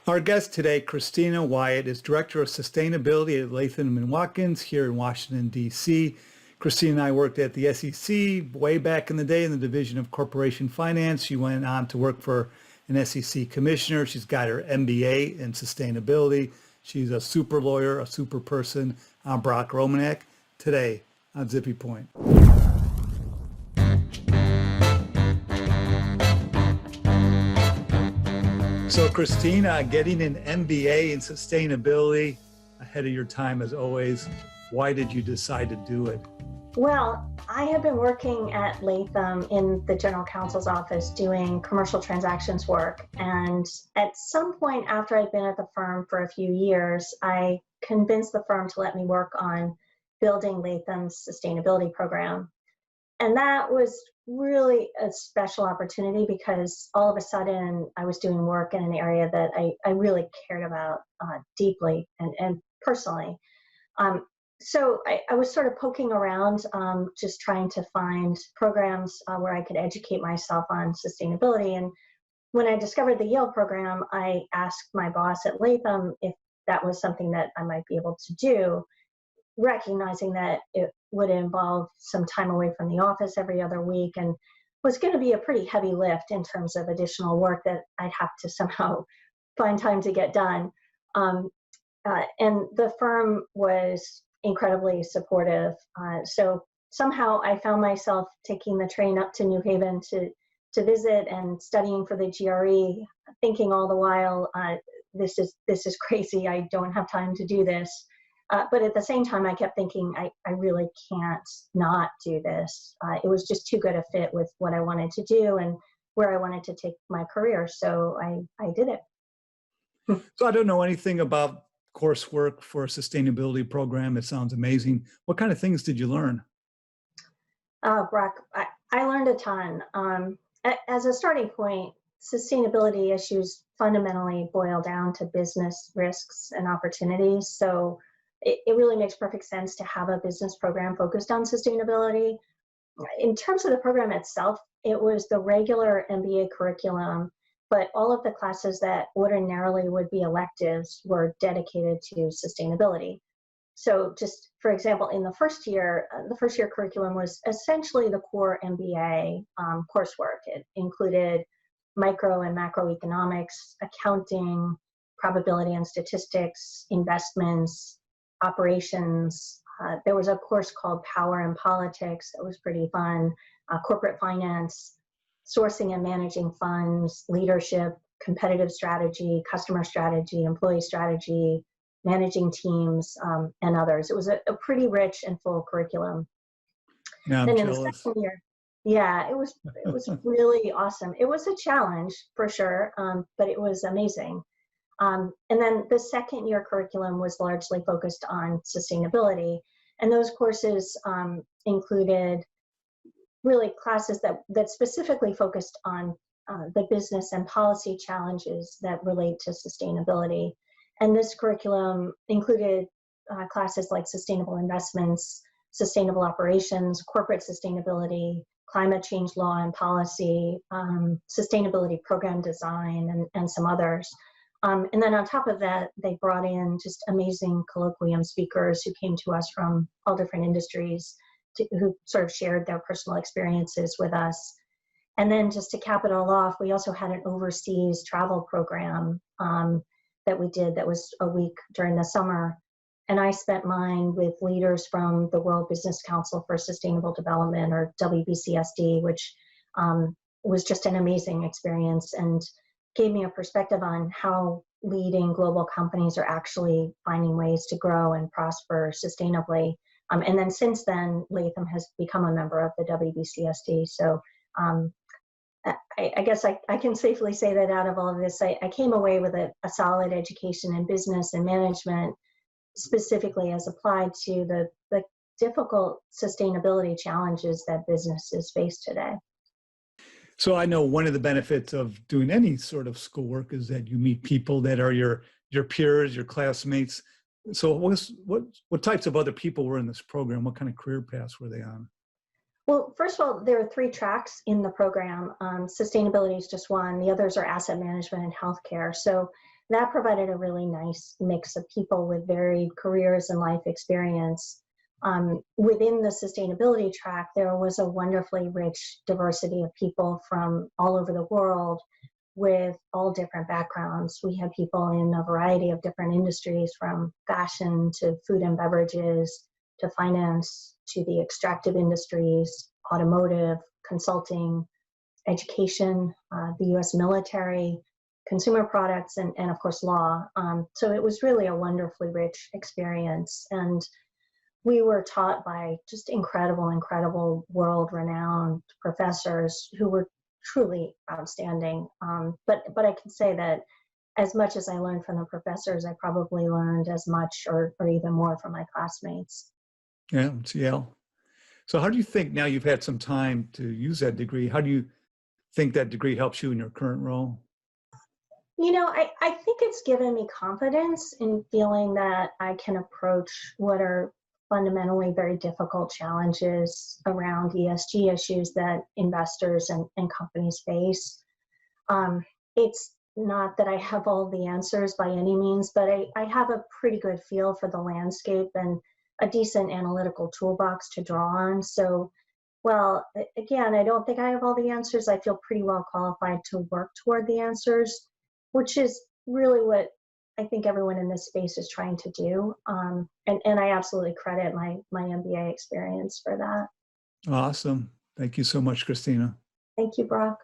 Our guest today, Kristina Wyatt, is Director of Sustainability at Latham Watkins here in Washington, D.C. Kristina and I worked at the SEC way back in the day in the Division of Corporation Finance. She went on to work for an SEC commissioner. She's got her MBA in sustainability. She's a super lawyer, a super person. I'm Brock Romanek. Today on Zippy Point. So Kristina, getting an MBA in sustainability ahead of your time as always. Why did you decide to do it? Well, I have been working at Latham in the general counsel's office doing commercial transactions work. And at some point after I'd been at the firm for a few years, I convinced the firm to let me work on building Latham's sustainability program. And that was really a special opportunity because all of a sudden I was doing work in an area that I really cared about deeply and personally. So I was sort of poking around, just trying to find programs where I could educate myself on sustainability. And when I discovered the Yale program, I asked my boss at Latham if that was something that I might be able to do, recognizing that it would involve some time away from the office every other week and was going to be a pretty heavy lift in terms of additional work that I'd have to somehow find time to get done. And the firm was incredibly supportive. So somehow I found myself taking the train up to New Haven to visit and studying for the GRE, thinking all the while, this is crazy. I don't have time to do this. But at the same time, I kept thinking, I really can't not do this. It was just too good a fit with what I wanted to do and where I wanted to take my career. So I did it. So I don't know anything about coursework for a sustainability program. It sounds amazing. What kind of things did you learn? Brock, I learned a ton. As a starting point, sustainability issues fundamentally boil down to business risks and opportunities. So it really makes perfect sense to have a business program focused on sustainability. In terms of the program itself, it was the regular MBA curriculum, but all of the classes that ordinarily would be electives were dedicated to sustainability. So just for example, in the first year curriculum was essentially the core MBA coursework. It included micro and macroeconomics, accounting, probability and statistics, investments, operations. There was a course called Power and Politics that was pretty fun, corporate finance, sourcing and managing funds, leadership, competitive strategy, customer strategy, employee strategy, managing teams, and others. It was a pretty rich and full curriculum. Yeah, I'm then jealous. In the second year, yeah, it was really awesome. It was a challenge for sure, but it was amazing. And then the second year curriculum was largely focused on sustainability. And those courses included really classes that specifically focused on the business and policy challenges that relate to sustainability. And this curriculum included classes like sustainable investments, sustainable operations, corporate sustainability, climate change law and policy, sustainability program design, and some others. And then on top of that, they brought in just amazing colloquium speakers who came to us from all different industries who sort of shared their personal experiences with us. And then just to cap it all off, we also had an overseas travel program that we did that was a week during the summer. And I spent mine with leaders from the World Business Council for Sustainable Development, or WBCSD, which was just an amazing experience and gave me a perspective on how leading global companies are actually finding ways to grow and prosper sustainably. And then since then, Latham has become a member of the WBCSD. So I guess I can safely say that out of all of this, I came away with a solid education in business and management, specifically as applied to the difficult sustainability challenges that businesses face today. So I know one of the benefits of doing any sort of schoolwork is that you meet people that are your peers, your classmates. So what types of other people were in this program? What kind of career paths were they on? Well, first of all, there are 3 tracks in the program. Sustainability is just one. The others are asset management and healthcare. So that provided a really nice mix of people with varied careers and life experience. Within the sustainability track, there was a wonderfully rich diversity of people from all over the world with all different backgrounds. We had people in a variety of different industries, from fashion to food and beverages to finance to the extractive industries, automotive, consulting, education, the US military, consumer products, and of course law. So it was really a wonderfully rich experience. And we were taught by just incredible world-renowned professors who were truly outstanding. But I can say that as much as I learned from the professors, I probably learned as much or even more from my classmates. Yeah, it's Yale. So how do you think, now you've had some time to use that degree, how do you think that degree helps you in your current role? You know, I think it's given me confidence in feeling that I can approach what are fundamentally very difficult challenges around ESG issues that investors and companies face. It's not that I have all the answers by any means, but I have a pretty good feel for the landscape and a decent analytical toolbox to draw on. So, well, again, I don't think I have all the answers. I feel pretty well qualified to work toward the answers, which is really what I think everyone in this space is trying to do. And I absolutely credit my MBA experience for that. Awesome. Thank you so much, Kristina. Thank you, Brock.